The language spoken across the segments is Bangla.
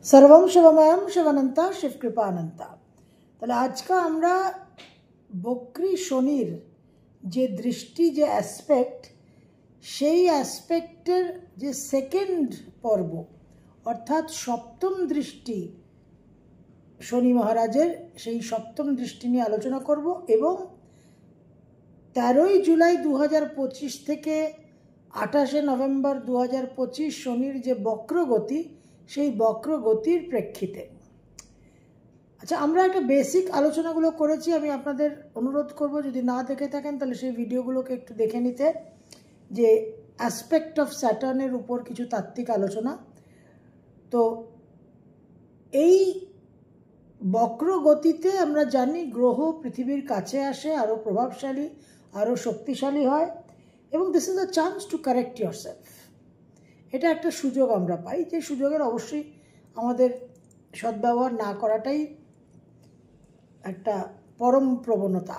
सर्वं शिवमयं शिवानंता शिव कृपानंता। তাহলে আজকে আমরা বক্রী শনির যে দৃষ্টি যে অ্যাসপেক্ট সেই অ্যাসপেক্টের যে সেকেন্ড পর্ব অর্থাৎ সপ্তম দৃষ্টি শনি মহারাজের সেই সপ্তম দৃষ্টি নিয়ে আলোচনা করব এবং 13 জুলাই 2025 থেকে 28 নভেম্বর 2025 শনির যে বক্রগতি সেই বক্রগতির প্রেক্ষিতে। আচ্ছা, আমরা একটা বেসিক আলোচনাগুলো করেছি, আমি আপনাদের অনুরোধ করব যদি না দেখে থাকেন তাহলে সেই ভিডিওগুলোকে একটু দেখে নিতে, যে অ্যাসপেক্ট অফ স্যাটার্নের উপর কিছু তাত্ত্বিক আলোচনা। তো এই বক্রগতিতে আমরা জানি গ্রহ পৃথিবীর কাছে আসে, আরও প্রভাবশালী, আরও শক্তিশালী হয় এবং this is a chance to correct your self. এটা একটা সুযোগ আমরা পাই, যে সুযোগের অবশ্যই আমাদের সদ্ব্যবহার না করাটাই একটা পরম প্রবণতা।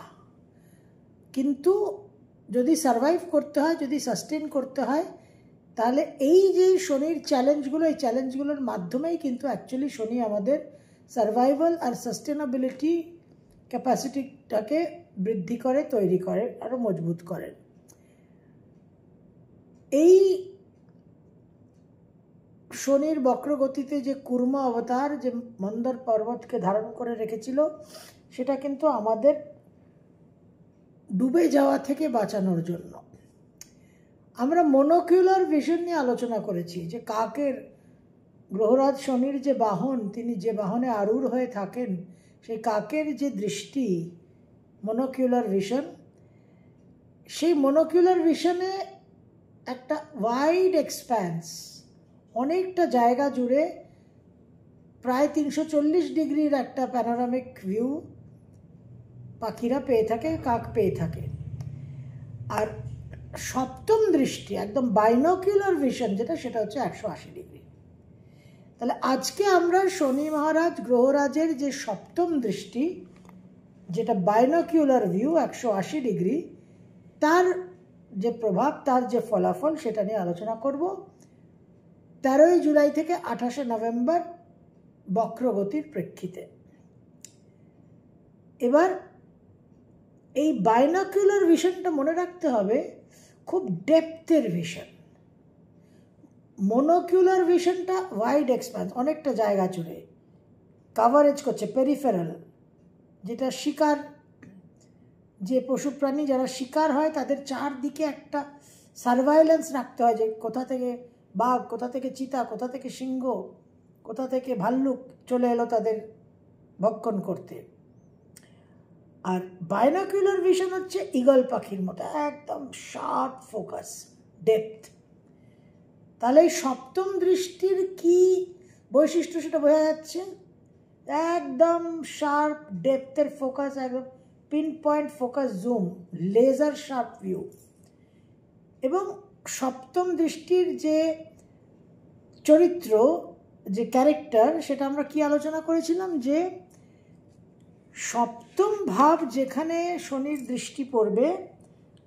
কিন্তু যদি সারভাইভ করতে হয়, যদি সাস্টেন করতে হয়, তাহলে এই যে শনির চ্যালেঞ্জগুলো, এই চ্যালেঞ্জগুলোর মাধ্যমেই কিন্তু অ্যাকচুয়ালি শনি আমাদের সারভাইভাল আর সাস্টেনেবিলিটি ক্যাপাসিটিটাকে বৃদ্ধি করে, তৈরি করে, আরও মজবুত করে। এই শনির বক্রগতিতে যে কুর্ম অবতার যে মন্দর পর্বতকে ধারণ করে রেখেছিল, সেটা কিন্তু আমাদের ডুবে যাওয়া থেকে বাঁচানোর জন্য। আমরা মনোকিউলার ভিশন নিয়ে আলোচনা করেছি, যে কাকের গ্রহরাজ শনির যে বাহন, তিনি যে বাহনে আরূঢ় হয়ে থাকেন, সেই কাকের যে দৃষ্টি মনোকিউলার ভিশন, সেই মনোকিউলার ভিশনে একটা ওয়াইড এক্সপ্যান্স, অনেকটা জায়গা জুড়ে প্রায় 340 ডিগ্রির একটা প্যানোরামিক ভিউ পাখিরা পেয়ে থাকে, কাক পেয়ে থাকে। আর সপ্তম দৃষ্টি একদম বাইনোকিউলার ভিশন যেটা, সেটা হচ্ছে 180 ডিগ্রি। তাহলে আজকে আমরা শনি মহারাজ গ্রহরাজের যে সপ্তম দৃষ্টি, যেটা বাইনোকিউলার ভিউ 180 ডিগ্রি, তার যে প্রভাব, তার যে ফলাফল, সেটা নিয়ে আলোচনা করব 13 জুলাই থেকে 28 নভেম্বর বক্রগতির প্রেক্ষিতে। এবার এই বাইনোকিউলার ভিশনটা মনে রাখতে হবে, খুব ডেপথের ভিশন। মনোকিউলার ভিশনটা ওয়াইড এক্সপ্যান্স, অনেকটা জায়গা জুড়ে কাভারেজ করছে, পেরিফেরাল, যেটা শিকার, যে পশু প্রাণী যারা শিকার হয় তাদের চারদিকে একটা সার্ভাইলেন্স রাখতে হয়, যে কোথা থেকে বাঘ, কোথা থেকে চিতা, কোথা থেকে সিংহ, কোথা থেকে ভাল্লুক চলে এলো তাদের ভক্ষণ করতে। আর বাইনোকিউলার ভিশন হচ্ছে ঈগল পাখির মতো, একদম শার্প ফোকাস, ডেপথ। তাহলে এই সপ্তম দৃষ্টির কি বৈশিষ্ট্য সেটা বোঝা যাচ্ছে, একদম শার্প ডেপথের ফোকাস, একদম pin point focus, zoom, laser sharp view. এবং সপ্তম দৃষ্টির যে চরিত্র, যে ক্যারেক্টার, সেটা আমরা কি আলোচনা করেছিলাম, যে সপ্তম ভাব যেখানে শনির দৃষ্টি পড়বে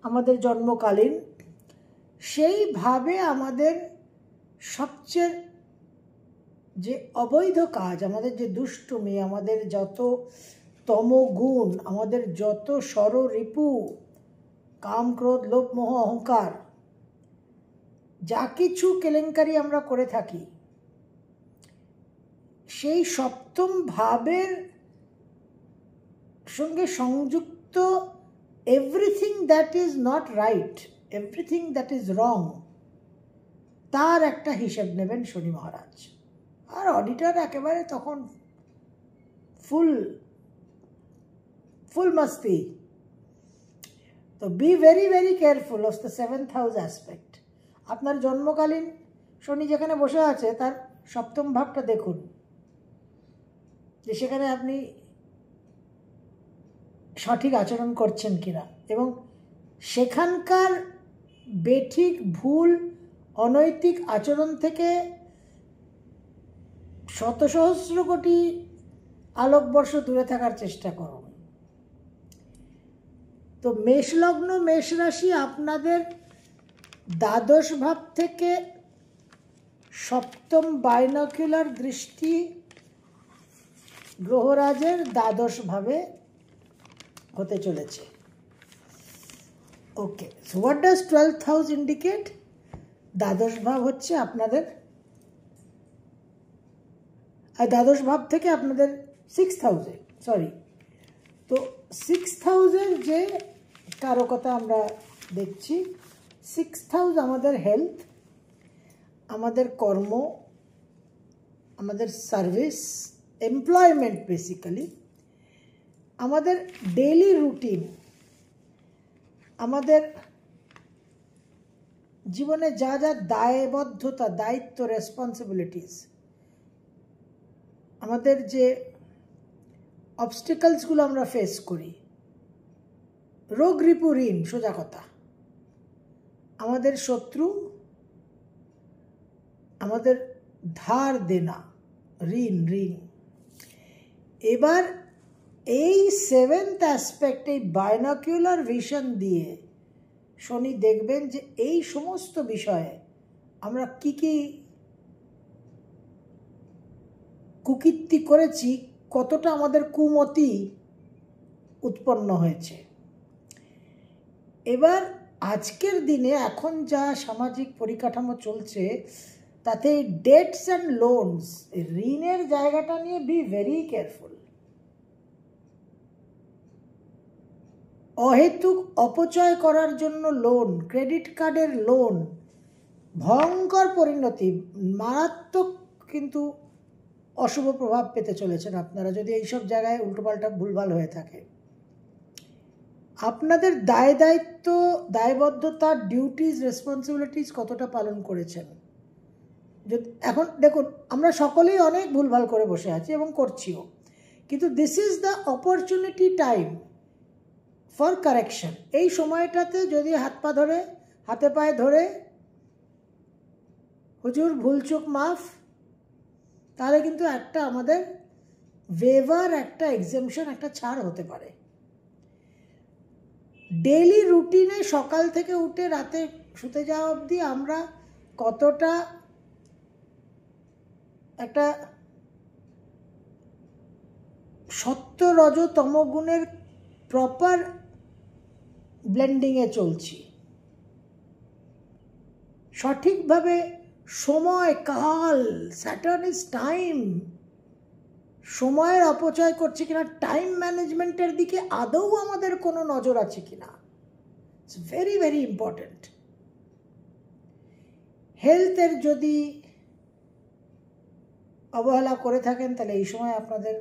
আমাদের জন্মকালীন, সেই ভাবে আমাদের সবচেয়ে যে অবৈধ কাজ, আমাদের যে দুষ্টুমি, আমাদের যত তমগুণ, আমাদের যত ষড়রিপু, কাম, ক্রোধ, লোভ, মোহ, অহংকার, যা কিছু কেলেঙ্কারি আমরা করে থাকি, সেই সপ্তম ভাবের সঙ্গে সংযুক্ত everything that is not right, everything that is wrong, তার একটা হিসেব নেবেন শনি মহারাজ। আর অডিটর একেবারে তখন ফুল মাস্তি। তো be very very careful of the 7th house aspect. আপনার জন্মকালীন শনি যেখানে বসে আছে, তার সপ্তম ভাবটা দেখুন, যে সেখানে আপনি সঠিক আচরণ করছেন কিনা, এবং সেখানকার বেঠিক, ভুল, অনৈতিক আচরণ থেকে শত সহস্র কোটি আলোকবর্ষ দূরে থাকার চেষ্টা করুন। তো মেষলগ্ন, মেষ রাশি আপনাদের দ্বাদশ ভাব থেকে সপ্তম বাইনোকুলার দৃষ্টি গ্রহরাজের দ্বাদশ ভাবে হতে চলেছে। Okay, so what does 12th house indicate? দ্বাদশ ভাব হচ্ছে আপনাদের, আর দ্বাদশ ভাব থেকে আপনাদের 6th হাউসে, সরি, তো 6th হাউসের যে কারকতা আমরা দেখছি, 6th হাউস আমাদের হেলথ, আমাদের কর্ম, আমাদের সার্ভিস, এমপ্লয়মেন্ট, বেসিক্যালি আমাদের ডেইলি রুটিন, আমাদের জীবনে যা যা দায়বদ্ধতা, দায়িত্ব, রেসপন্সিবিলিটিস, আমাদের যে অবস্টিকলসগুলো আমরা ফেস করি, রোগ রিপু ঋণ, সোজা কথা, আমাদের শত্রু, আমাদের ধার দেনা, ঋণ। এবার এই 7th অ্যাসপেক্ট, এই বাইনোকুলার ভিশন দিয়ে শনি দেখবেন যে এই সমস্ত বিষয়ে আমরা কি কি কুকীর্তি করেছি, কতটা আমাদের কুমতি উৎপন্ন হয়েছে। এবার আজকের দিনে এখন যা সামাজিক পরিকাঠামো চলছে, তাতে ডেটস অ্যান্ড লোনস, ঋণের জায়গাটা নিয়ে বি ভেরি কেয়ারফুল। অহেতুক অপচয় করার জন্য লোন, ক্রেডিট কার্ডের লোন, ভয়ঙ্কর পরিণতি, মারাত্মক কিন্তু অশুভ প্রভাব পেতে চলেছেন আপনারা যদি এইসব জায়গায় উল্টোপাল্টা ভুলভাল হয়ে থাকে। আপনাদের দায়িত্ব, দায়বদ্ধতা, ডিউটিস, রেসপন্সিবিলিটিস কতটা পালন করেছেন। এখন দেখুন, আমরা সকলেই অনেক ভুলভাল করে বসে আছি এবং করছিও, কিন্তু this is the opportunity time for correction. এই সময়টাতে যদি হাতে পায়ে ধরে হুজুর ভুলচুক মাফ, তাহলে কিন্তু একটা আমাদের ওয়েভার, একটা এক্সেমশন, একটা ছাড় হতে পারে। ডেইলি রুটিনে সকাল থেকে উঠে রাতে শুতে যাওয়া অবধি আমরা কতটা একটা সত্য রজ তমগুণের প্রপার ব্লেন্ডিংয়ে চলছি, সঠিকভাবে সময়, কাল, স্যাটার্ন ইজ টাইম, সময়ের অপচয় করছে কিনা, টাইম ম্যানেজমেন্টের দিকে আদৌ আমাদের কোনো নজর আছে কিনা, ইটস ভেরি ভেরি ইম্পর্ট্যান্ট। হেলথের যদি অবহেলা করে থাকেন, তাহলে এই সময় আপনাদের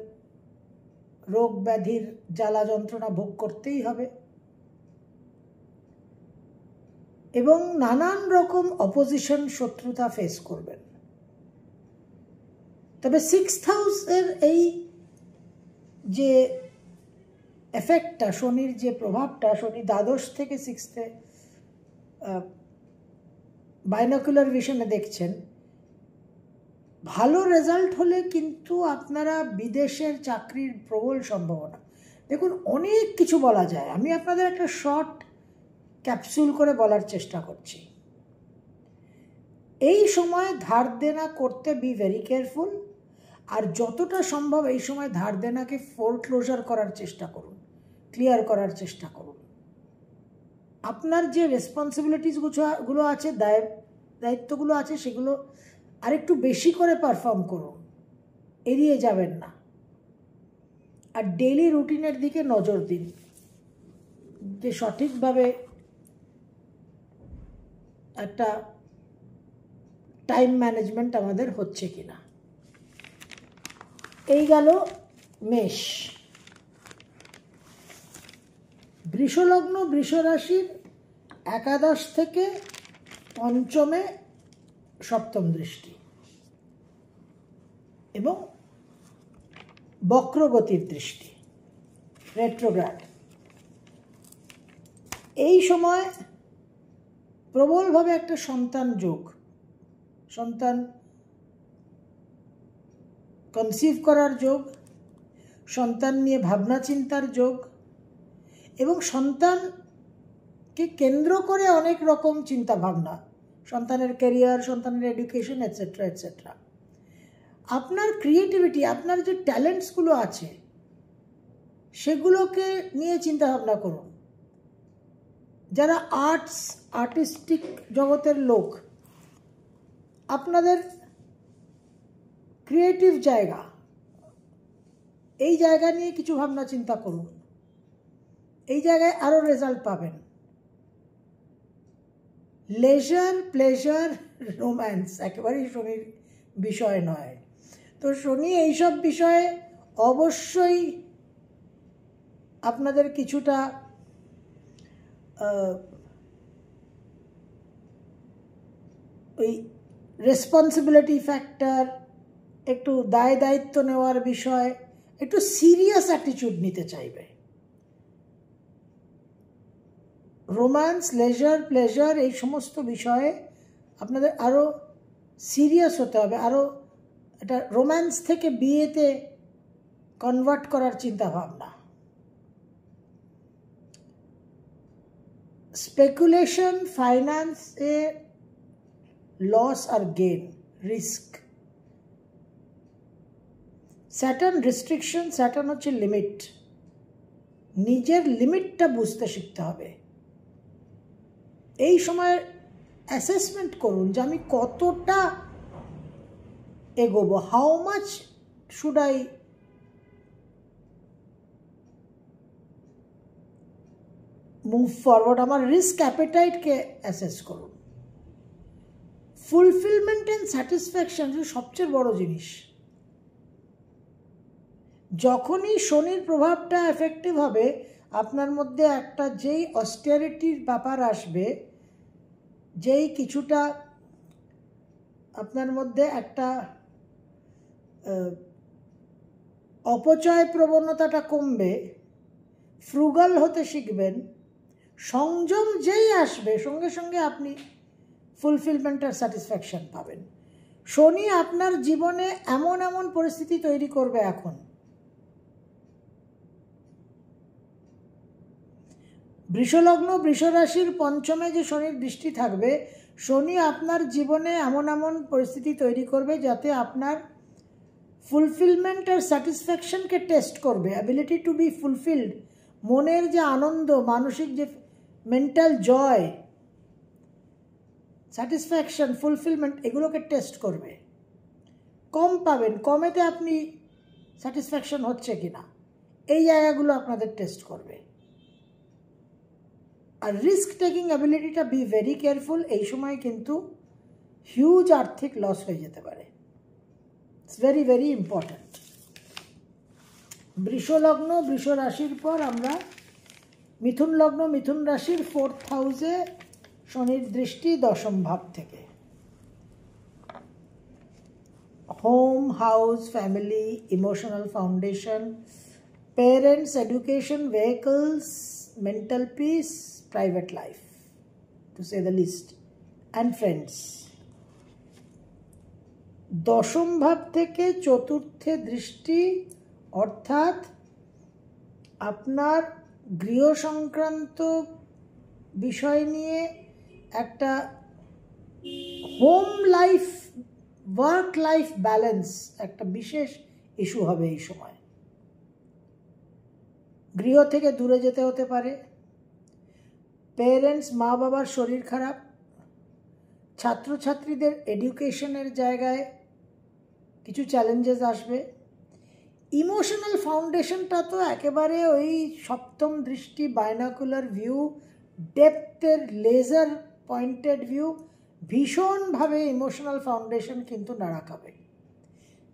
রোগ ব্যাধির জ্বালা যন্ত্রণা ভোগ করতেই হবে এবং নানান রকম অপোজিশন, শত্রুতা ফেস করবেন। তবে 6th হাউসের এই যে এফেক্টটা, শনির যে প্রভাবটা, শনি দ্বাদশ থেকে 6th বাইনোকুলার ভিশনে দেখছেন, ভালো রেজাল্ট হলে কিন্তু আপনারা বিদেশের চাকরির প্রবল সম্ভাবনা। দেখুন, অনেক কিছু বলা যায়, আমি আপনাদের একটা শর্ট ক্যাপসুল করে বলার চেষ্টা করছি। এই সময় ধার দেনা করতে বি ভেরি কেয়ারফুল, আর যতটা সম্ভব এই সময় ধার দেনাকে ফোরক্লোজার করার চেষ্টা করুন, ক্লিয়ার করার চেষ্টা করুন। আপনার যে রেসপন্সিবিলিটিসগুলো আছে, দায়িত্বগুলো আছে, সেগুলো আরেকটু বেশি করে পারফর্ম করুন, এড়িয়ে যাবেন না। আর ডেইলি রুটিনের দিকে নজর দিন যে সঠিকভাবে একটা টাইম ম্যানেজমেন্ট আমাদের হচ্ছে কিনা। এই গেল মেষ। বৃষলগ্ন, বৃষরাশির একাদশ থেকে পঞ্চমে সপ্তম দৃষ্টি এবং বক্রগতির দৃষ্টি, রেট্রোগ্রাড। এই সময় প্রবলভাবে একটা সন্তান যোগ, সন্তান কনসিভ করার যোগ, সন্তান নিয়ে ভাবনা চিন্তার যোগ এবং সন্তানকে কেন্দ্র করে অনেক রকম চিন্তা ভাবনা, সন্তানের ক্যারিয়ার, সন্তানের এডুকেশন, এটসেট্রা এটসেট্রা। আপনার ক্রিয়েটিভিটি, আপনার যে ট্যালেন্টসগুলো আছে সেগুলোকে নিয়ে চিন্তা ভাবনা করুন। যারা আর্টিস্টিক জগতের লোক, আপনাদের ক্রিয়েটিভ জায়গা, এই জায়গা নিয়ে কিছু ভাবনা চিন্তা করুন। এই জায়গায় আরও রেজাল্ট পাবেন। লেজার, প্লেজার, রোম্যান্স একেবারেই শনির বিষয় নয়। তো শনি এইসব বিষয়ে অবশ্যই আপনাদের কিছুটা ওই রেসপন্সিবিলিটি ফ্যাক্টর, একটু দায় দায়িত্ব নেওয়ার বিষয়, একটু সিরিয়াস অ্যাটিটিউড নিতে চাইবে। রোম্যান্স, লেজার, প্লেজার এই সমস্ত বিষয়ে আপনাদের আরও সিরিয়াস হতে হবে, আরও এটা রোম্যান্স থেকে বিয়েতে কনভার্ট করার চিন্তা ভাবনা। স্পেকুলেশন, ফাইন্যান্সে লস আর gain, risk. Saturn restriction, Saturn হচ্ছে লিমিট। নিজের লিমিটটা বুঝতে শিখতে হবে। এই সময় অ্যাসেসমেন্ট করুন যে আমি কতটা এগোবো, how much should I move forward. আমার রিস্ক অ্যাপেটাইটকে অ্যাসেস করুন। ফুলফিলমেন্ট অ্যান্ড স্যাটিসফ্যাকশন সবচেয়ে বড় জিনিস। যখনই শনির প্রভাবটা এফেক্টিভ হবে, আপনার মধ্যে একটা যেই অস্টেরিটির ব্যাপার আসবে, যেই কিছুটা আপনার মধ্যে একটা অপচয় প্রবণতাটা কমবে, ফ্রুগাল হতে শিখবেন, সংযম যেই আসবে সঙ্গে সঙ্গে আপনি ফুলফিলমেন্ট আর স্যাটিসফ্যাকশন পাবেন। শনি আপনার জীবনে এমন এমন পরিস্থিতি তৈরি করবে এখন, বৃষলগ্ন, বৃষরাশির পঞ্চমে যে শনির দৃষ্টি থাকবে, শনি আপনার জীবনে এমন এমন পরিস্থিতি তৈরি করবে যাতে আপনার ফুলফিলমেন্ট আর স্যাটিসফ্যাকশনকে টেস্ট করবে। অ্যাবিলিটি টু বি ফুলফিলড, মনের যে আনন্দ, মানসিক যে মেন্টাল জয়, স্যাটিসফ্যাকশন, ফুলফিলমেন্ট, এগুলোকে টেস্ট করবে। কম পাবেন, কমেতে আপনি স্যাটিসফ্যাকশন হচ্ছে কিনা, এই জায়গাগুলো আপনাদের টেস্ট করবে। আর রিস্ক টেকিং অ্যাবিলিটিটা, বি ভেরি কেয়ারফুল। এই সময় কিন্তু হিউজ আর্থিক লস হয়ে যেতে পারে। It's very very important. বৃষ লগ্ন, বৃষ রাশির পর আমরা মিথুন লগ্ন, মিথুন রাশির 4th হাউসে শনির দৃষ্টি, দশম ভাব থেকে। Home, house, family, emotional foundation, parents, education, vehicles, mental peace, private life, to say the least, and friends. দশম ভাব থেকে চতুর্থে দৃষ্টি, অর্থাৎ আপনার গৃহ সংক্রান্ত বিষয় নিয়ে একটা home life, work life balance একটা বিশেষ ইস্যু হবে এই সময়। গৃহ থেকে দূরে যেতে হতে পারে। পেরেন্টস, মা বাবার শরীর খারাপ। ছাত্রছাত্রীদের এডুকেশনের জায়গায় কিছু চ্যালেঞ্জেস আসবে। ইমোশনাল ফাউন্ডেশনটা তো একেবারে ওই সপ্তম দৃষ্টি, বাইনাকুলার ভিউ, ডেপথের লেজার পয়েন্টেড ভিউ, ভীষণভাবে ইমোশনাল ফাউন্ডেশন কিন্তু নাড়া খাবে।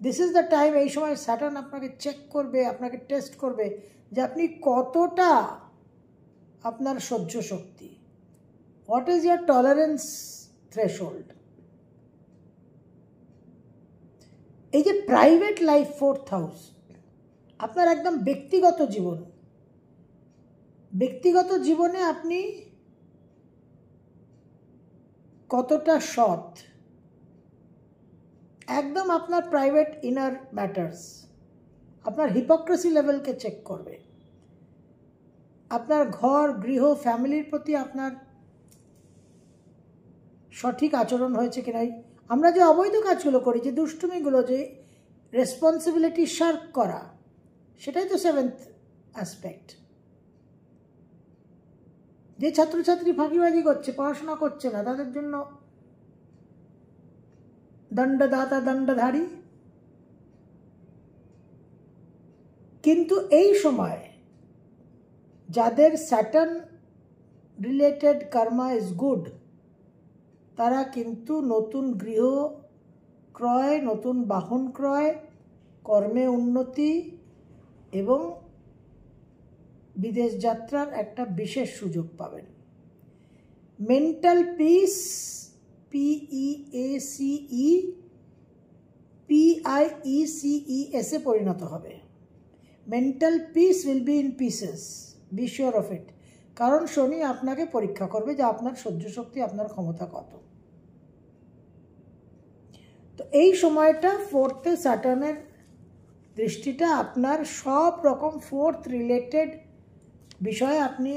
দিস ইজ দ্য টাইম, এই সময় স্যাটার্ন আপনাকে চেক করবে, আপনাকে টেস্ট করবে যে আপনি কতটা, আপনার সহ্য শক্তি, what is your tolerance threshold. এই যে প্রাইভেট লাইফ, 4th হাউস, আপনার একদম ব্যক্তিগত জীবন, ব্যক্তিগত জীবনে আপনি কতটা সৎ, একদম আপনার প্রাইভেট ইনার ম্যাটার্স, আপনার হিপোক্রেসি লেভেলকে চেক করবে। আপনার ঘর, গৃহ, ফ্যামিলির প্রতি আপনার সঠিক আচরণ হয়েছে কিনা, আমরা যে অবৈধ কাজগুলো করি, যে দুষ্টুমিগুলো, যে রেসপন্সিবিলিটি শার্ক করা, সেটাই তো 7th অ্যাসপেক্ট। যে ছাত্রছাত্রী ফাঁকিবাজি করছে, পড়াশোনা করছে না, তাদের জন্য দণ্ডদাতা দণ্ডধারী। কিন্তু এই সময় যাদের Saturn related Karma is good, তারা কিন্তু নতুন গৃহ ক্রয়, নতুন বাহন ক্রয়, কর্মে উন্নতি এবং বিদেশ যাত্রার একটা বিশেষ সুযোগ পাবেন। মেন্টাল পিস, PEACE পরিণত হবে। Mental peace will be in pieces, be sure of it. কারণ শনি আপনাকে পরীক্ষা করবে যে আপনার সহ্য শক্তি, আপনার ক্ষমতা কত। তো এই সময়টা 4th স্যাটার্নের দৃষ্টিটা আপনার সব রকম 4th রিলেটেড বিষয়ে আপনি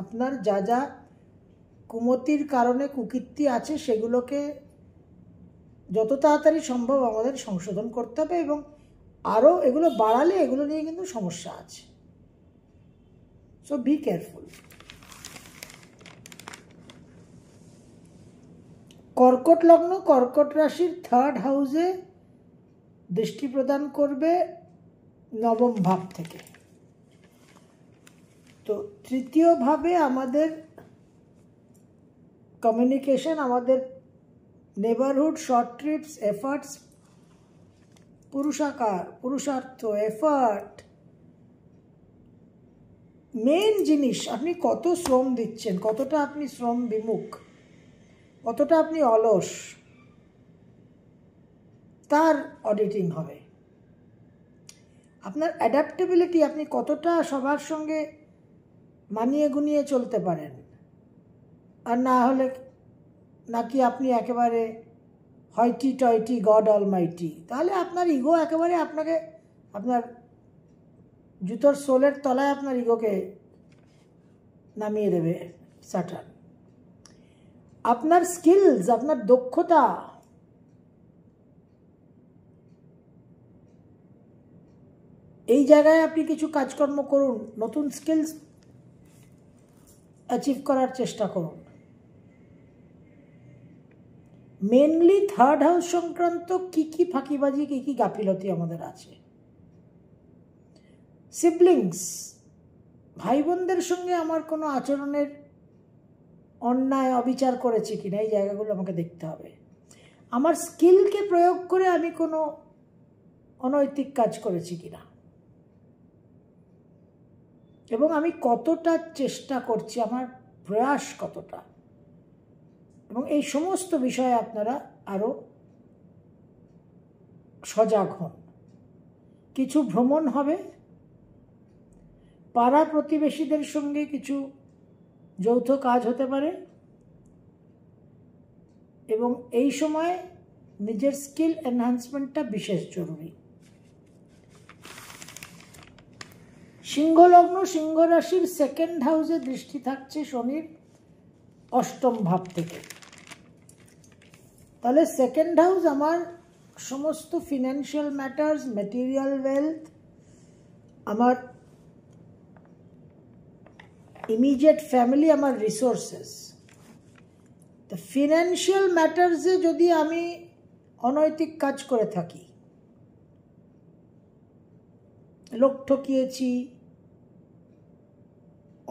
আপনার যা যা কুমতির কারণে কুকীর্তি আছে সেগুলোকে যত তাড়াতাড়ি সম্ভব আমাদের সংশোধন করতে হবে, এবং আরও এগুলো বাড়ালে এগুলো নিয়ে কিন্তু সমস্যা আছে। So be careful. কর্কট লগ্ন, কর্কট রাশির 3rd হাউসে দৃষ্টি প্রদান করবে 9ম ভাব থেকে। তো 3য় ভাবে আমাদের কমিউনিকেশন, আমাদের নেবারহুড, শর্ট ট্রিপস, এফার্টস, পুরুষার্থ, এফার্ট, মেন জিনিস আপনি কত শ্রম দিচ্ছেন, কতটা আপনি শ্রম বিমুখ, কতটা আপনি অলস, তার অডিটিং হবে। আপনার অ্যাডাপ্টেবিলিটি, আপনি কতটা সবার সঙ্গে মানিয়ে গুনিয়ে চলতে পারেন, আর না হলে নাকি আপনি একেবারে হয়টি টয়টি গড অলমাইটি, তাহলে আপনার ইগো একেবারে আপনাকে, আপনার জুতোর সোলের তলায় আপনার ইগোকে নামিয়ে দেবে স্যাটার্ন। আপনার স্কিলস, আপনার দক্ষতা, এই জায়গায় আপনি কিছু কাজকর্ম করুন, নতুন স্কিলস অ্যাচিভ করার চেষ্টা করুন। মেনলি 3rd হাউস সংক্রান্ত কি ফাঁকিবাজি, কি গাফিলতি আমাদের আছে। সিবলিংস, ভাই বোনদের সঙ্গে আমার কোনো আচরণের অন্যায় অবিচার করেছি কিনা, এই জায়গাগুলো আমাকে দেখতে হবে। আমার স্কিলকে প্রয়োগ করে আমি কোনো অনৈতিক কাজ করেছি কিনা, এবং আমি কতটা চেষ্টা করছি, আমার প্রয়াস কতটা, এবং এই সমস্ত বিষয়ে আপনারা আরও সজাগ হন। কিছু ভ্রমণ হবে, পাড়া প্রতিবেশীদের সঙ্গে কিছু যৌথ কাজ হতে পারে, এবং এই সময় নিজের স্কিল এনহ্যান্সমেন্টটা বিশেষ জরুরি। সিংহ লগ্ন, সিংহ রাশির 2nd হাউসে দৃষ্টি থাকছে শনির 8ম ভাব থেকে। তাহলে 2nd হাউস আমার সমস্ত ফিনান্সিয়াল ম্যাটার্স, ম্যাটেরিয়াল ওয়েলথ, আমার ইমিডিয়েট ফ্যামিলি, আমার রিসোর্সেস। তো ফিনান্সিয়াল ম্যাটার্সে যদি আমি অনৈতিক কাজ করে থাকি, লোক ঠকিয়েছি,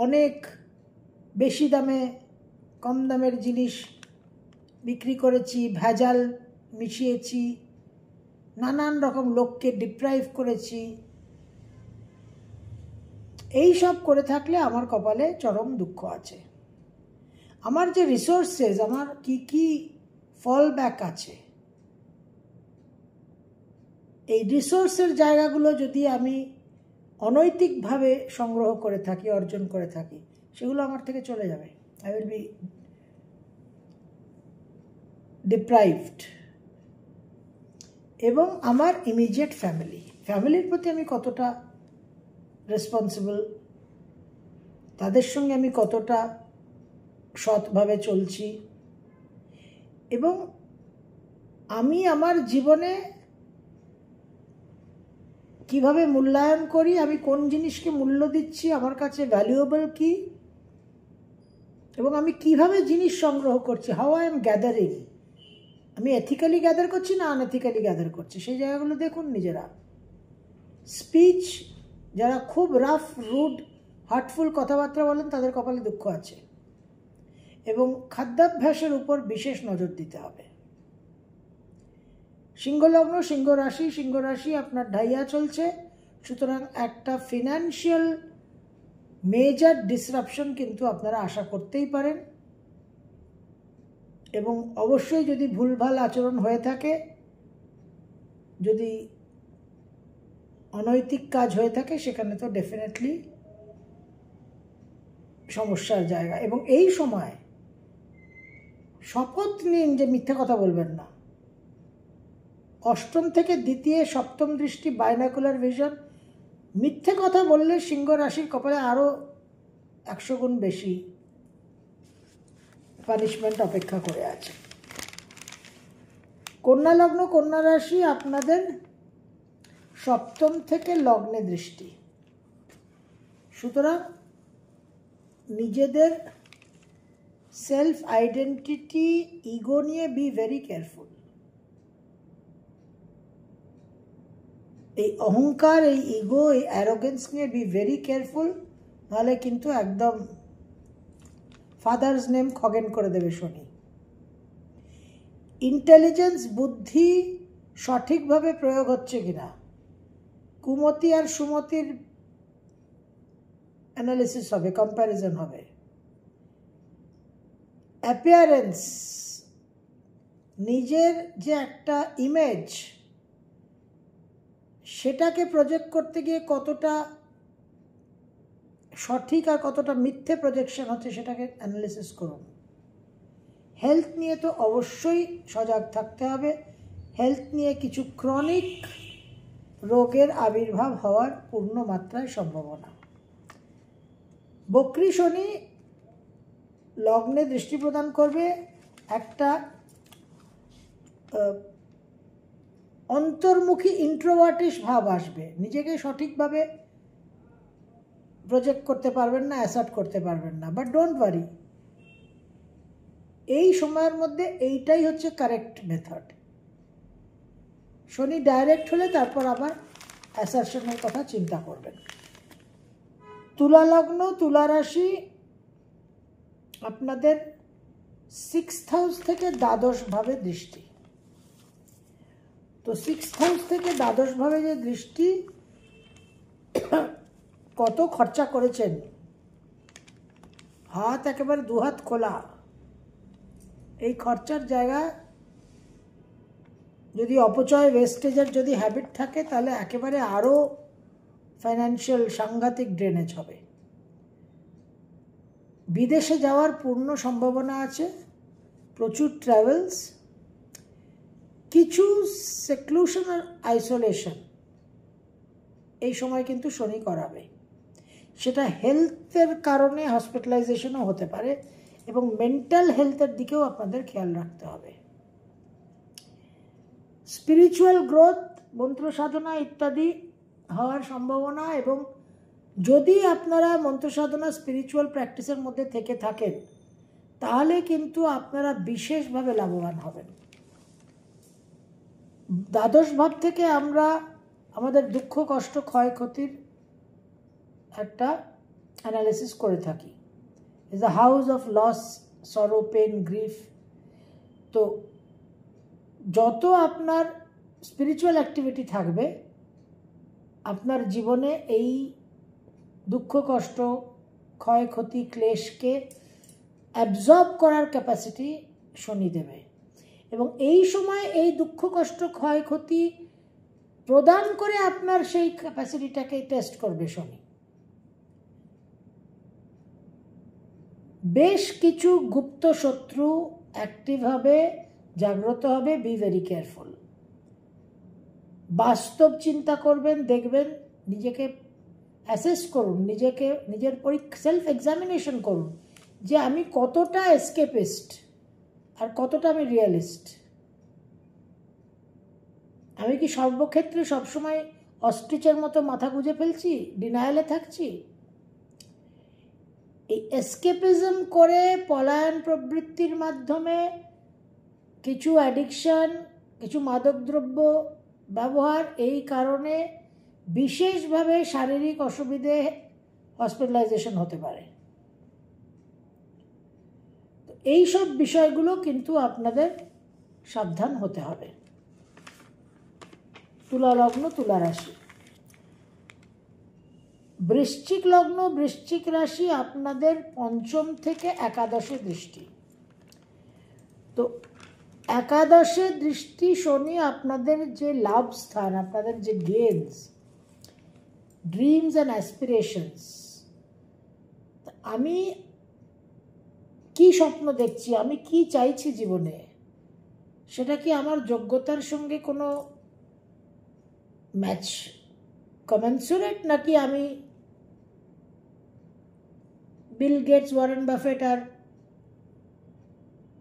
অনেক বেশি দামে কম দামের জিনিস বিক্রি করেছি, ভেজাল মিশিয়েছি, নানান রকম লোককে ডিপ্রাইভ করেছি, এই সব করে থাকলে আমার কপালে চরম দুঃখ আছে। আমার যে রিসোর্সেস, আমার কি ফল ব্যাক আছে, এই রিসোর্সের জায়গাগুলো যদি আমি অনৈতিকভাবে সংগ্রহ করে থাকি, অর্জন করে থাকি, সেগুলো আমার থেকে চলে যাবে। I will be deprived. এবং আমার ইমিডিয়েট ফ্যামিলির প্রতি আমি কতটা রেসপন্সিবল, তাদের সঙ্গে আমি কতটা সৎভাবে চলছি, এবং আমি আমার জীবনে কিভাবে মূল্যায়ন করি, আমি কোন জিনিসকে মূল্য দিচ্ছি, আমার কাছে ভ্যালুয়েবল কি, এবং আমি কিভাবে জিনিস সংগ্রহ করছি, হাউ আই এম গ্যাদারিং, আমি এথিক্যালি গ্যাদার করছি না আনএথিক্যালি গ্যাদার করছি, সেই জায়গাগুলো দেখুন নিজেরা। স্পিচ, যারা খুব রাফ রুড হার্টফুল কথাবার্তা বলেন তাদের কপালে দুঃখ আছে, এবং খাদ্যাভ্যাসের উপর বিশেষ নজর দিতে হবে। সিংহলগ্ন, সিংহ রাশি আপনার ঢাইয়া চলছে, সুতরাং একটা ফিনান্সিয়াল মেজর ডিসরাপশন কিন্তু আপনারা আশা করতেই পারেন, এবং অবশ্যই যদি ভুলভাল আচরণ হয়ে থাকে, যদি অনৈতিক কাজ হয়ে থাকে, সেখানে তো ডেফিনেটলি সমস্যার জায়গা। এবং এই সময় শপথ নিন যে মিথ্যে কথা বলবেন না। অষ্টম থেকে দ্বিতীয় সপ্তম দৃষ্টি, বাইনাকুলার ভিশন, মিথ্যে কথা বললে সিংহ রাশির কপালে আরও 100 গুণ বেশি পানিশমেন্ট অপেক্ষা করে আছে। কন্যা লগ্ন, কন্যা রাশি, আপনাদের সপ্তম থেকে লগ্নে দৃষ্টি, সুতরাং নিজেদের সেলফ আইডেন্টিটি, ইগো নিয়ে বি ভেরি কেয়ারফুল। এই অহংকার, এই ইগো, এই অ্যারোগেন্স নিয়ে বি ভেরি কেয়ারফুল, নাহলে কিন্তু একদম ফাদার্স নেম খগেন করে দেবে শনি। ইন্টেলিজেন্স, বুদ্ধি সঠিকভাবে প্রয়োগ হচ্ছে কিনা, কুমতি আর সুমতির অ্যানালিসিস হবে, কম্প্যারিজন হবে। অ্যাপিয়ারেন্স, নিজের যে একটা ইমেজ, সেটাকে প্রজেক্ট করতে গিয়ে কতটা সঠিক আর কতটা মিথ্যে প্রজেকশন হচ্ছে সেটাকে অ্যানালিসিস করুন। হেলথ নিয়ে তো অবশ্যই সজাগ থাকতে হবে। হেলথ নিয়ে কিছু ক্রনিক রোগের আবির্ভাব হওয়ার পূর্ণ মাত্রায় সম্ভাবনা। বক্রী শনি লগ্নে দৃষ্টি প্রদান করবে, একটা অন্তর্মুখী ইন্ট্রোভার্টিশ ভাব আসবে, নিজেকে সঠিকভাবে প্রজেক্ট করতে পারবেন না, অ্যাসার্ট করতে পারবেন না, বাট ডোন্ট ওয়ারি, এই সময়ের মধ্যে এইটাই হচ্ছে কারেক্ট মেথড। শনি ডাইরেক্ট হলে তারপর আবার অ্যাসার্শনের কথা চিন্তা করবেন। তুলা লগ্ন, তুলা রাশি, আপনাদের 6th হাউস থেকে দ্বাদশ ভাবে দৃষ্টি। তো 6th হাউস থেকে দ্বাদশ ভাবে যে দৃষ্টি, কত খরচা করেছেন, হাত একেবারে দুহাত খোলা, এই খরচার জায়গা যদি অপচয়, ওয়েস্টেজের যদি হ্যাবিট থাকে, তাহলে একেবারে আরও ফাইন্যান্সিয়াল সাংঘাতিক ড্রেনেজ হবে। বিদেশে যাওয়ার পূর্ণ সম্ভাবনা আছে, প্রচুর ট্রাভেলস, কিছু সেক্লুশন আর আইসোলেশন এই সময় কিন্তু শনি করাবে। সেটা হেলথের কারণে হসপিটালাইজেশনও হতে পারে, এবং মেন্টাল হেলথের দিকেও আপনাদের খেয়াল রাখতে হবে। স্পিরিচুয়াল গ্রোথ, মন্ত্র সাধনা ইত্যাদি হওয়ার সম্ভাবনা, এবং যদি আপনারা মন্ত্র সাধনা স্পিরিচুয়াল প্র্যাকটিসের মধ্যে থেকে থাকেন, তাহলে কিন্তু আপনারা বিশেষভাবে লাভবান হবেন। দ্বাদশ ভাব থেকে আমরা আমাদের দুঃখ, কষ্ট, ক্ষয়ক্ষতির একটা অ্যানালিসিস করে থাকি। Is the house of loss, sorrow, pain, grief. তো যত আপনার স্পিরিচুয়াল অ্যাক্টিভিটি থাকবে, আপনার জীবনে এই দুঃখ, কষ্ট, ক্ষয়ক্ষতি, ক্লেশকে অ্যাবজর্ব করার ক্যাপাসিটি শনি দেবে, এবং এই সময় এই দুঃখ, কষ্ট, ক্ষয়ক্ষতি প্রদান করে আপনার সেই ক্যাপাসিটিটাকে টেস্ট করবে শনি। বেশ কিছু গুপ্ত শত্রু অ্যাক্টিভ হবে, জাগ্রত হবে, বি ভেরি কেয়ারফুল। বাস্তব চিন্তা করবেন, দেখবেন, নিজেকে অ্যাসেস করুন, নিজের সেলফ এক্সামিনেশন করুন যে আমি কতটা এসকেপিস্ট, আর কতটা আমি রিয়েলিস্ট। আমি কি সর্বক্ষেত্রে সবসময় অস্ট্রিচের মতো মাথা গুঁজে ফেলছি, ডিনায়ালে থাকছি? এই এসকেপিজম করে পলায়ন প্রবৃত্তির মাধ্যমে কিছু অ্যাডিকশন, কিছু মাদকদ্রব্য ব্যবহার, এই কারণে বিশেষভাবে শারীরিক অসুবিধে, হসপিটালাইজেশন হতে পারে। এই সব বিষয়গুলো কিন্তু আপনাদের সাবধান হতে হবে। তুলা লগ্ন, তুলা রাশি। বৃশ্চিক লগ্ন, বৃশ্চিক রাশি, আপনাদের পঞ্চম থেকে একাদশে দৃষ্টি। তো একাদশে দৃষ্টি শনি আপনাদের যে লাভ স্থান, আপনাদের যে গেমস, ড্রিমস অ্যান্ড অ্যাসপিরেশনস, আমি কি স্বপ্ন দেখছি, আমি কি চাইছি জীবনে, সেটা কি আমার যোগ্যতার সঙ্গে কোনো ম্যাচ কমেন্সুরেট, নাকি আমি বিল গেটস, ওয়ারেন বাফেট আর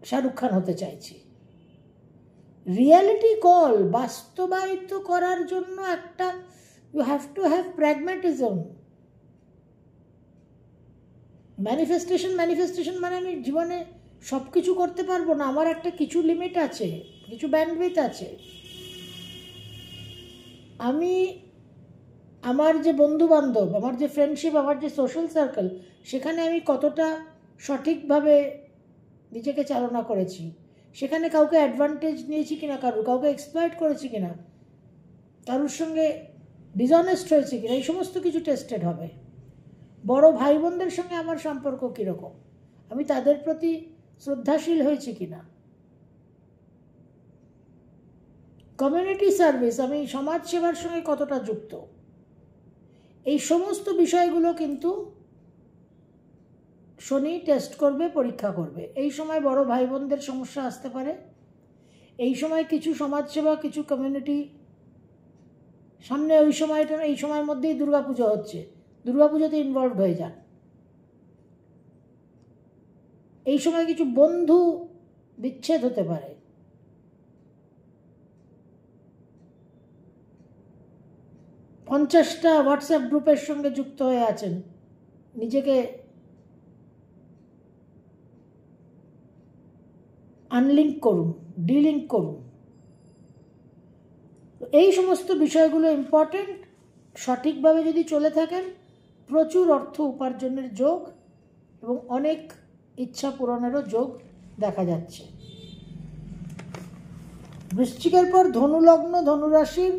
শাহরুখ খান হতে চাইছি? রিয়ালিটি কল বাস্তবায়িত করার জন্য একটা you have to have pragmatism. Manifestation মানে আমি জীবনে সব কিছু করতে পারবো না, আমার একটা কিছু লিমিট আছে, কিছু ব্যান্ডউইথ আছে। আমি আমার যে বন্ধু বান্ধব, আমার যে ফ্রেন্ডশিপ, আমার যে সোশ্যাল সার্কেল, সেখানে আমি কতটা সঠিকভাবে নিজেকে চালনা করেছি, সেখানে কাউকে অ্যাডভান্টেজ নিয়েছি কিনা, কাউকে এক্সপ্লয়েট করেছি কিনা, কারোর সঙ্গে ডিসঅনেস্ট হয়েছে কিনা, এই সমস্ত কিছু টেস্টেড হবে। বড় ভাই বোনদের সঙ্গে আমার সম্পর্ক কীরকম, আমি তাদের প্রতি শ্রদ্ধাশীল হয়েছি কিনা, কমিউনিটি সার্ভিস, আমি সমাজ সেবার সঙ্গে কতটা যুক্ত, এই সমস্ত বিষয়গুলো কিন্তু শনি টেস্ট করবে, পরীক্ষা করবে। এই সময় বড় ভাই বোনদের সমস্যা আসতে পারে, এই সময় কিছু সমাজসেবা, কিছু কমিউনিটি সামনে, ওই সময়টা, এই সময়ের মধ্যেই দুর্গাপুজো হচ্ছে, দুর্গাপুজোতে ইনভলভ হয়ে যান। এই সময় কিছু বন্ধু বিচ্ছেদ হতে পারে। পঞ্চাশটা হোয়াটসঅ্যাপ গ্রুপের সঙ্গে যুক্ত হয়ে আছেন, নিজেকে আনলিঙ্ক করুন, ডিলিঙ্ক করুন। এই সমস্ত বিষয়গুলো ইম্পর্টেন্ট। সঠিকভাবে যদি চলে থাকেন, প্রচুর অর্থ উপার্জনের যোগ এবং অনেক ইচ্ছা পূরণেরও যোগ দেখা যাচ্ছে। বৃশ্চিকের পর ধনুলগ্ন, ধনুরাশির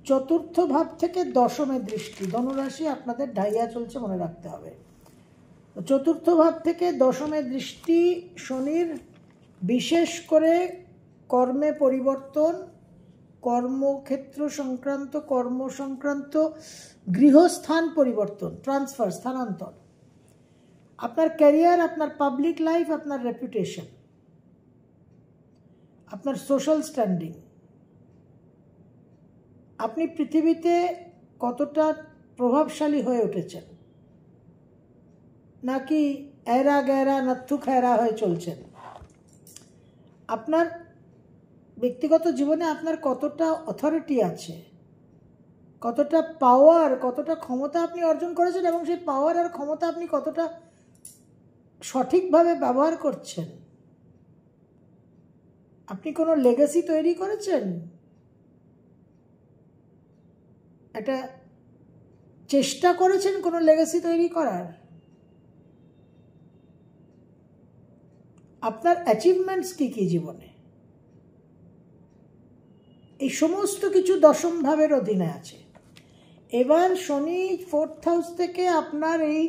চতুর্থ ভাব থেকে দশমে দৃষ্টি। ধনুরাশি আপনাদের ঢাইয়া চলছে, মনে রাখতে হবে। চতুর্থ ভাব থেকে দশমে দৃষ্টি শনির, বিশেষ করে কর্মে পরিবর্তন, কর্মক্ষেত্র সংক্রান্ত, কর্ম সংক্রান্ত, গৃহস্থান পরিবর্তন, ট্রান্সফার, স্থানান্তর, আপনার ক্যারিয়ার, আপনার পাবলিক লাইফ, আপনার রেপুটেশন, আপনার সোশ্যাল স্ট্যান্ডিং, আপনি পৃথিবীতে কতটা প্রভাবশালী হয়ে উঠেছেন, নাকি এরা গেরা নথু খেরা হয়ে চলছেন, আপনার ব্যক্তিগত জীবনে আপনার কতটা অথরিটি আছে, কতটা পাওয়ার, কতটা ক্ষমতা আপনি অর্জন করেছেন, এবং সেই পাওয়ার আর ক্ষমতা আপনি কতটা সঠিকভাবে ব্যবহার করছেন। আপনি কোনো লেগাসি তৈরি করেছেন, একটা চেষ্টা করেছেন কোনো লেগাসি তৈরি করার, আপনার অ্যাচিভমেন্টস কী কী জীবনে, এই সমস্ত কিছু দশম ভাবের অধীনে আছে। এবার শনি ফোর্থ হাউস থেকে আপনার এই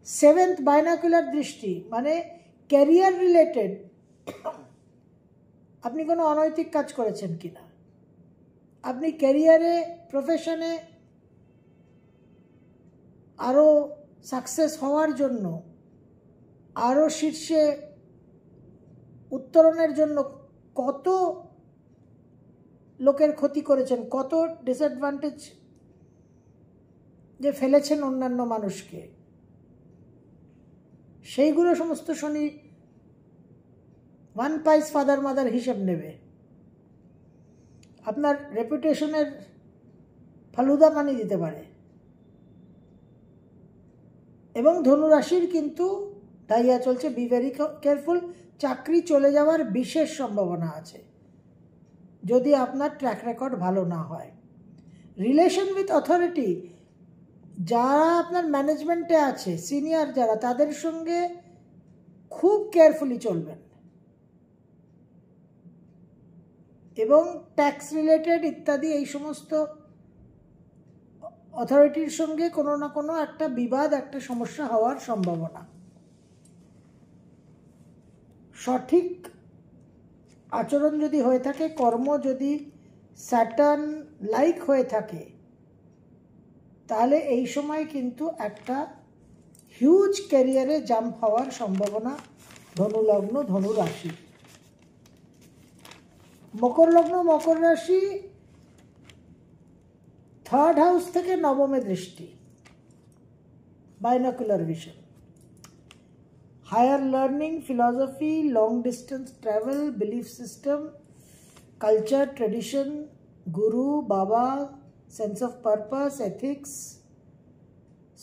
সেভেন্থ বাইনাকুলার দৃষ্টি, মানে ক্যারিয়ার রিলেটেড, আপনি কোনো অনৈতিক কাজ করেছেন কিনা, আপনি ক্যারিয়ারে, প্রফেশনে আরও সাকসেস হওয়ার জন্য, আরও শীর্ষে উত্তরণের জন্য কত লোকের ক্ষতি করেছেন, কত ডিসঅ্যাডভান্টেজ যে ফেলেছেন অন্যান্য মানুষকে, সেইগুলো সমস্ত শনি ওয়ান পাইস ফাদার মাদার হিসেব নেবে, আপনার রেপুটেশনের ফালুদা পানি দিতে পারে। এবং ধনুরাশির কিন্তু ডাইয়া চলছে, বি ভেরি কেয়ারফুল। চাকরি চলে যাওয়ার বিশেষ সম্ভাবনা আছে যদি আপনার ট্র্যাক রেকর্ড ভালো না হয়। রিলেশন উইথ অথরিটি, যারা আপনার ম্যানেজমেন্টে আছে, সিনিয়র যারা, তাদের সঙ্গে খুব কেয়ারফুলি চলবেন। এবং ট্যাক্স রিলেটেড ইত্যাদি এই সমস্ত অথরিটির সঙ্গে কোনো না কোনো একটা বিবাদ, একটা সমস্যা হওয়ার সম্ভাবনা। সঠিক আচরণ যদি হয়ে থাকে, কর্ম যদি স্যাটার্ন লাইক হয়ে থাকে, তাহলে এই সময় কিন্তু একটা হিউজ ক্যারিয়ারে জাম্প হওয়ার সম্ভাবনা ধনু লগ্ন, ধনু রাশি। মকর লগ্ন, মকর রাশি, থার্ড হাউস থেকে নবমে দৃষ্টি, binocular vision. Higher learning, philosophy, long distance travel, belief system, culture, tradition, guru, baba, sense of purpose, ethics,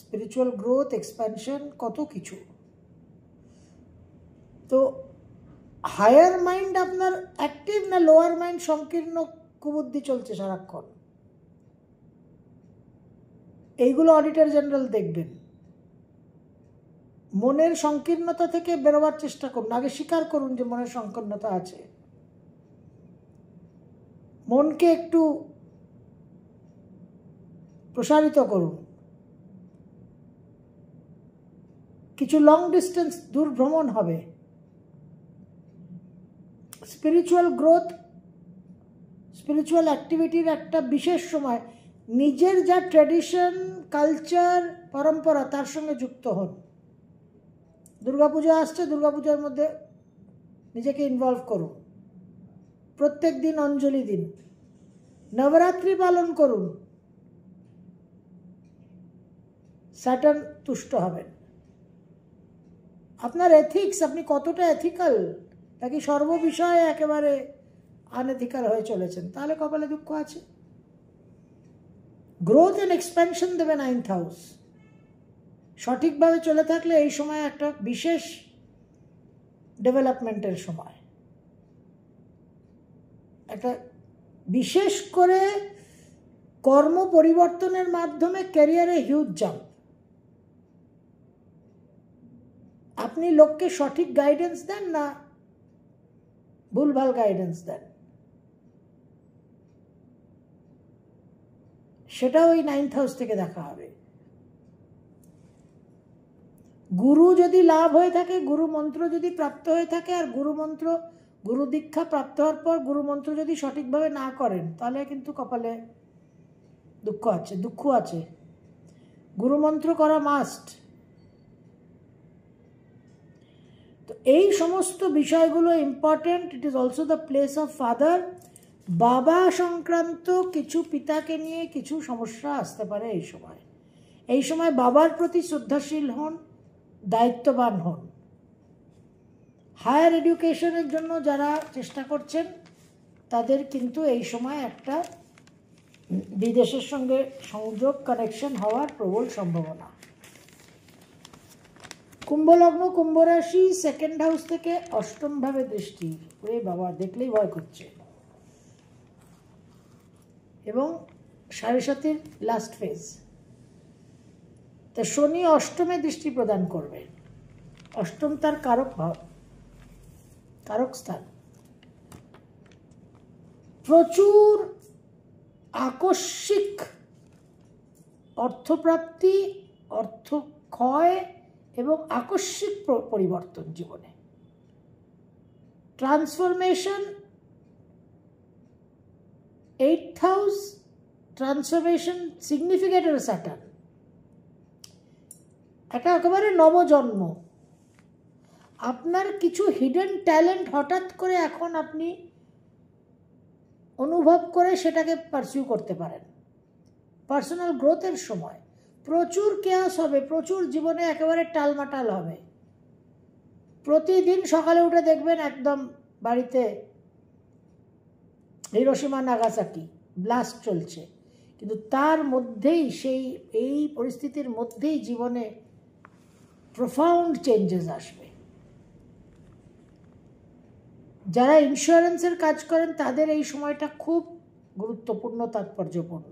spiritual growth, expansion, কত কিছু। তো হায়ার মাইন্ড আপনার অ্যাক্টিভ না লোয়ার মাইন্ড সংকীর্ণ কুবুদ্ধি চলছে সারাক্ষণ, এইগুলো অডিটর জেনারেল দেখবেন। মনের সংকীর্ণতা থেকে বেরোবার চেষ্টা করুন, আগে স্বীকার করুন যে মনের সংকীর্ণতা আছে। মনকে একটু প্রসারিত করুন, কিছু লং ডিস্টেন্স দূর ভ্রমণ হবে। স্পিরিচুয়াল গ্রোথ, স্পিরিচুয়াল অ্যাক্টিভিটির একটা বিশেষ সময়। নিজের যা ট্র্যাডিশন, কালচার, পরম্পরা, তার সঙ্গে যুক্ত হন। দুর্গাপূজা আসছে, দুর্গাপূজার মধ্যে নিজেকে ইনভলভ করুন, প্রত্যেক দিন অঞ্জলি দিন, নবরাত্রি পালন করুন, স্যাটার্ন তুষ্ট হবেন। আপনার এথিক্স, আপনি কতটা এথিক্যাল, নাকি সর্ববিষয়ে একেবারে আনএথিক্যাল হয়ে চলেছেন, তাহলে কপালে দুঃখ আছে। গ্রোথ অ্যান্ড এক্সপ্যানশন দেবে নাইন্থ হাউস। সঠিকভাবে চলে থাকলে এই সময় একটা বিশেষ ডেভেলপমেন্টের সময়, একটা বিশেষ করে কর্ম পরিবর্তনের মাধ্যমে ক্যারিয়ারে হিউজ জাম্প। আপনি লোককে সঠিক গাইডেন্স দেন না ভুলভাল গাইডেন্স দেন, সেটা ওই নাইন্থ হাউস থেকে দেখা হবে। গুরু যদি লাভ হয়ে থাকে, গুরু মন্ত্র যদি প্রাপ্ত হয়ে থাকে, আর গুরু মন্ত্র, গুরু দীক্ষা প্রাপ্ত হওয়ার পর গুরু মন্ত্র যদি সঠিকভাবে না করেন, তাহলে কিন্তু কপালে দুঃখ আছে, দুঃখ আছে। গুরু মন্ত্র করা মাস্ট। তো এই সমস্ত বিষয়গুলো important. It is also the place of father. বাবা সংক্রান্ত কিছু, পিতাকে নিয়ে কিছু সমস্যা আসতে পারে এই সময়। এই সময় বাবার প্রতি শ্রদ্ধাশীল হন, দায়িত্ববান হন। হায়ার এডুকেশনের জন্য যারা চেষ্টা করছেন, তাদের কিন্তু এই সময় একটা বিদেশের সঙ্গে সংযোগ, কানেকশন হওয়ার প্রবল সম্ভাবনা। কুম্ভ লগ্ন, কুম্ভ রাশি, সেকেন্ড হাউস থেকে অষ্টম ভাবে দৃষ্টি। ওরে বাবা, দেখলেই ভয় করছে। এবং 7.5 লাস্ট ফেজ। তা শনি অষ্টমে দৃষ্টি প্রদান করবে। অষ্টম তার কারক ভাব, কারক স্থান। প্রচুর আকস্মিক অর্থপ্রাপ্তি, অর্থ ক্ষয় এবং আকস্মিক পরিবর্তন জীবনে, transformation. 8th house transformation, significator Saturn, এটা একেবারে নবজন্ম। আপনার কিছু হিডেন ট্যালেন্ট হঠাৎ করে এখন আপনি অনুভব করে সেটাকে পারসিউ করতে পারেন। পার্সোনাল গ্রোথের সময় প্রচুর কেয়াস হবে, প্রচুর জীবনে একেবারে টালমাটাল হবে। প্রতিদিন সকালে উঠে দেখবেন একদম বাড়িতে হিরোশিমা নাগাসাকি ব্লাস্ট চলছে, কিন্তু তার মধ্যেই এই পরিস্থিতির মধ্যেই জীবনে প্রফাউন্ড চেঞ্জেস আসবে। যারা ইন্স্যুরেন্সের কাজ করেন তাদের এই সময়টা খুব গুরুত্বপূর্ণ, তাৎপর্যপূর্ণ।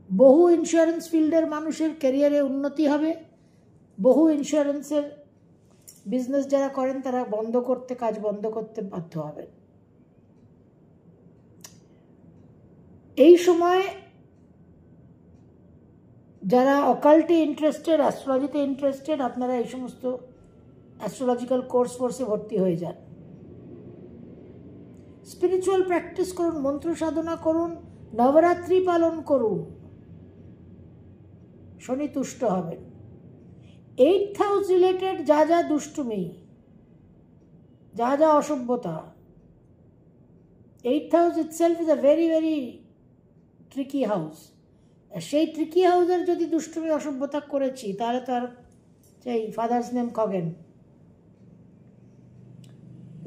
বহু ইন্স্যুরেন্স ফিল্ডের মানুষের ক্যারিয়ারে উন্নতি হবে। বহু ইন্স্যুরেন্সের বিজনেস যারা করেন তারা কাজ বন্ধ করতে বাধ্য হবেন। এই সময় যারা অকাল্টে ইন্টারেস্টেড, অ্যাস্ট্রোলজিতে ইন্টারেস্টেড, আপনারা এই সমস্ত অ্যাস্ট্রোলজিক্যাল কোর্সে ভর্তি হয়ে যান। স্পিরিচুয়াল প্র্যাকটিস করুন, মন্ত্র সাধনা করুন, নবরাত্রি পালন করুন, শনি তুষ্ট হবেন। 8th হাউস রিলেটেড যা দুষ্টুমি, যা অসভ্যতা, 8th house itself is a very very tricky house. সেই ট্রিকি হাউসের যদি দুষ্টুমি অসভ্যতা করেছি তাহলে তো আর সেই ফাদার্স নেম খগেন।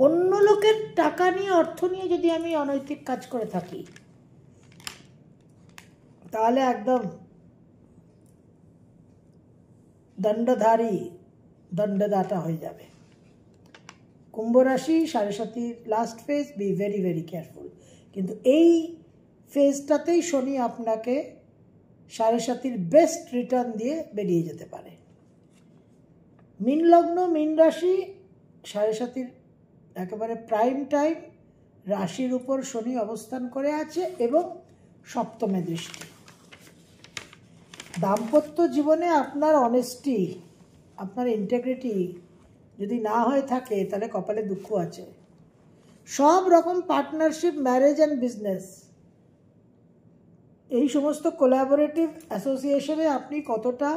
অন্য লোকের টাকা নিয়ে, অর্থ নিয়ে যদি আমি অনৈতিক কাজ করে থাকি তাহলে একদম দণ্ডধারী, দণ্ডদাতা হয়ে যাবে। কুম্ভ রাশি 7.5 last phase, be very very careful. কিন্তু এই ফেজটাতেই শনি আপনাকে 7.5 বেস্ট রিটার্ন দিয়ে বেরিয়ে যেতে পারে। মীন লগ্ন, মীন রাশি, 7.5 একেবারে প্রাইম টাইম রাশির উপর শনি অবস্থান করে আছে এবং সপ্তমে দৃষ্টি। দাম্পত্য জীবনে আপনার অনেস্টি, আপনার ইন্টেগ্রিটি যদি না হয়ে থাকে তাহলে কপালে দুঃখ আছে। সব রকম পার্টনারশিপ, ম্যারেজ অ্যান্ড বিজনেস, এই সমস্ত কোলাবোরেটিভ অ্যাসোসিয়েশনে আপনি কতটা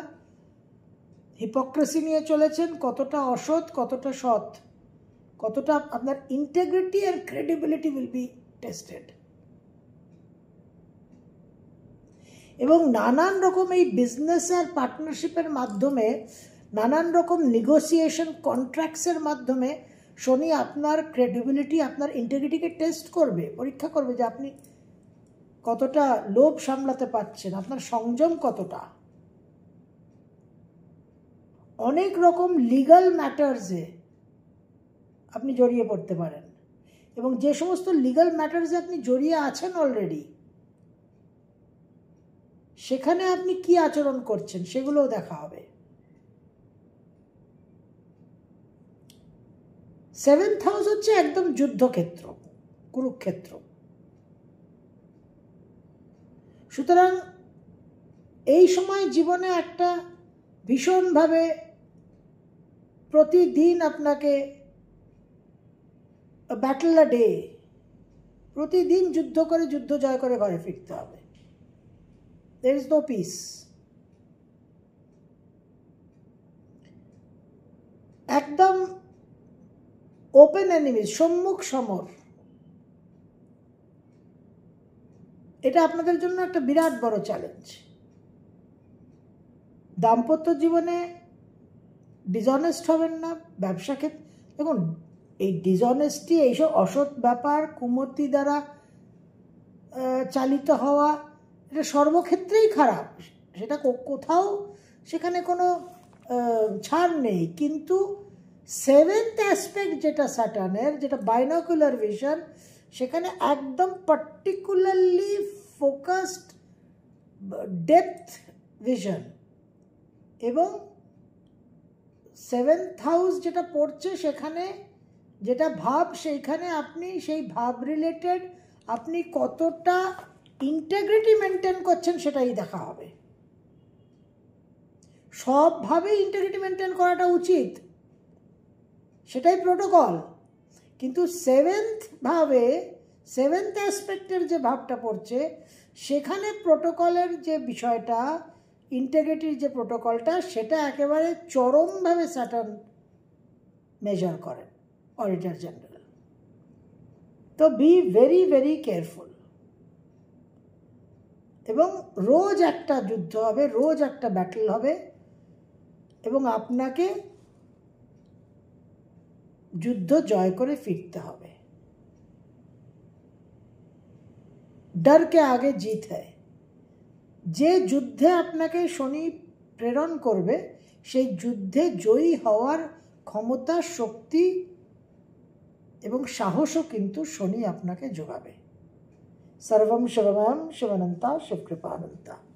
হিপোক্রেসি নিয়ে চলেছেন, কতটা অসৎ, কতটা সৎ, কতটা আপনার integrity and credibility will be tested. এবং নানান রকম এই বিজনেস আর পার্টনারশিপের মাধ্যমে, নানান রকম নেগোসিয়েশন, কন্ট্রাক্টসের মাধ্যমে শনি আপনার ক্রেডিবিলিটি, আপনার ইন্টেগ্রিটিকে টেস্ট করবে, পরীক্ষা করবে যে আপনি কতটা লোভ সামলাতে পারছেন, আপনার সংযম কতটা। অনেক রকম লিগ্যাল ম্যাটার্সে আপনি জড়িয়ে পড়তে পারেন, এবং যে সমস্ত লিগ্যাল ম্যাটার্সে আপনি জড়িয়ে আছেন অলরেডি, সেখানে আপনি কি আচরণ করছেন সেগুলোও দেখা হবে। 7th হাউস হচ্ছে একদম যুদ্ধক্ষেত্র, কুরুক্ষেত্র। সুতরাং এই সময় জীবনে একটা ভীষণভাবে প্রতিদিন আপনাকে ব্যাটল আ ডে, প্রতিদিন যুদ্ধ করে, যুদ্ধ জয় করে ঘরে ফিরতে হবে। There is no peace. একদম ওপেন এনিমিজ, সম্মুখ সমর। এটা আপনাদের জন্য একটা বিরাট বড় চ্যালেঞ্জ। দাম্পত্য জীবনে ডিসঅনেস্ট হবেন না, ব্যবসা ক্ষেত্রে দেখুন এই ডিসঅনেস্টি, এইসব অসৎ ব্যাপার, কুমতি দ্বারা চালিত হওয়া, এটা সর্বক্ষেত্রেই খারাপ, সেটা কোথাও সেখানে কোনো ছাড় নেই। কিন্তু 7th অ্যাসপেক্ট যেটা স্যাটার্নের, যেটা বাইনোকুলার ভিশন, সেখানে একদম পার্টিকুলারলি ফোকাসড ডেপথ ভিশন, এবং 7th হাউস যেটা পড়ছে সেখানে যেটা ভাব, সেইখানে আপনি সেই ভাব রিলেটেড আপনি কতটা ইন্টেগ্রিটি মেনটেন করছেন সেটাই দেখা হবে। সবভাবে ইন্টেগ্রিটি মেনটেন করাটা উচিত, সেটাই প্রোটোকল। কিন্তু 7th ভাবে, 7th অ্যাসপেক্টের যে ভাবটা পড়ছে, সেখানে প্রোটোকলের যে বিষয়টা, ইন্টেগ্রিটির যে প্রোটোকলটা, সেটা একেবারে চরমভাবে স্যাটার্ন মেজার করেন, অডিটর জেনারেল। তো বি ভেরি ভেরি কেয়ারফুল। এবং রোজ একটা যুদ্ধ হবে, রোজ একটা ব্যাটল হবে, এবং আপনাকে যুদ্ধ জয় করে ফিরতে হবে। डर के आगे जीत है। যে যুদ্ধে আপনাকে শনি প্রেরণ করবে সেই যুদ্ধে জয়ী হওয়ার ক্ষমতা, শক্তি এবং সাহসও কিন্তু শনি আপনাকে যোগাবে। सर्वं शिवमयं शिवानन्ता शिवकृपानन्ता।